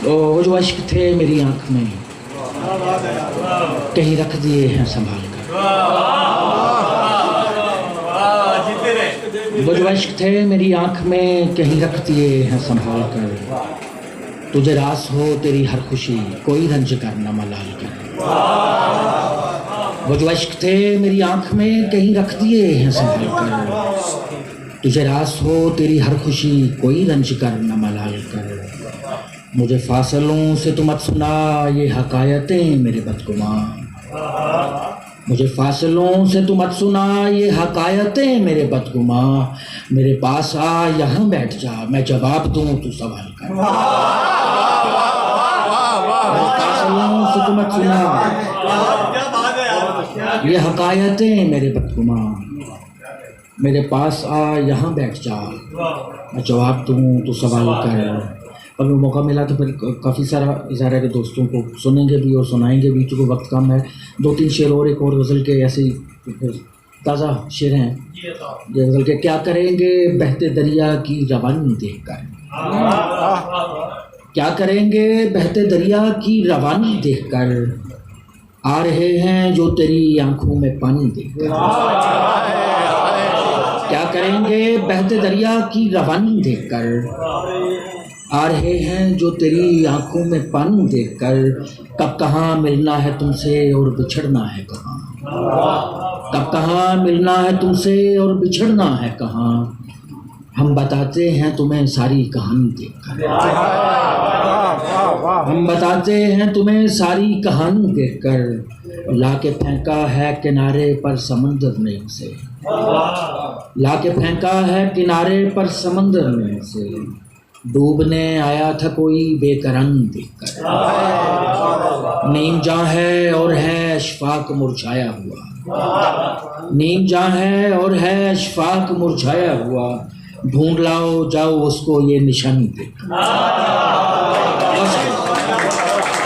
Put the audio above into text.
वो जो अश्क थे मेरी आंख में कहीं रख दिए हैं संभाल कर। वो जो अश्क थे मेरी आंख में कहीं रख दिए हैं संभाल कर। तुझे रास हो तेरी हर खुशी कोई रंज कर न मलाल कर। वो जो अश्क थे मेरी आंख में कहीं रख दिए हैं संभाल कर। तुझे रास हो तेरी हर खुशी कोई रंज कर न मलाल कर। मुझे फासलों से तू मत सुना ये हकायतें मेरे बदगुमान। मुझे फासलों से तू मत सुना ये हकायतें मेरे बदगुमान। मेरे पास आ यहाँ बैठ जा मैं जवाब दूँ तू सवाल कर। फासलों से तू मत सुना ये हकायतें मेरे बदगुमान। मेरे पास आ यहाँ बैठ जा मैं जवाब दूँ तू सवाल कर। अगर मौका मिला तो फिर काफ़ी सारा इज़ारा के दोस्तों को सुनेंगे भी और सुनाएंगे भी, क्योंकि वक्त कम है। 2-3 शेर और एक और गज़ल के ऐसे ताज़ा शेर हैं ये गज़ल के। क्या करेंगे बहते दरिया की रवानी देख कर। क्या करेंगे बहते दरिया की रवानी देख कर। आ रहे हैं जो तेरी आंखों में पानी देख कर। क्या करेंगे बहते दरिया की रवानी देख कर। आ रहे हैं जो तेरी आंखों में पानी देखकर। कब कहाँ मिलना है तुमसे और बिछड़ना है कहाँ। कब कहाँ मिलना है तुमसे और बिछड़ना है कहाँ। हम बताते हैं तुम्हें सारी कहानी देखकर। हम बताते हैं तुम्हें सारी कहानी देखकर। लाके फेंका है किनारे पर समंदर ने उसे। लाके फेंका है किनारे पर समंदर ने उसे। डूबने आया था कोई बेकरार देखकर। नीम जहाँ है और है अशफाक मुरझाया हुआ। नीम जहाँ है और है अशफाक मुरझाया हुआ। ढूंढ लाओ जाओ उसको ये निशानी देखकर।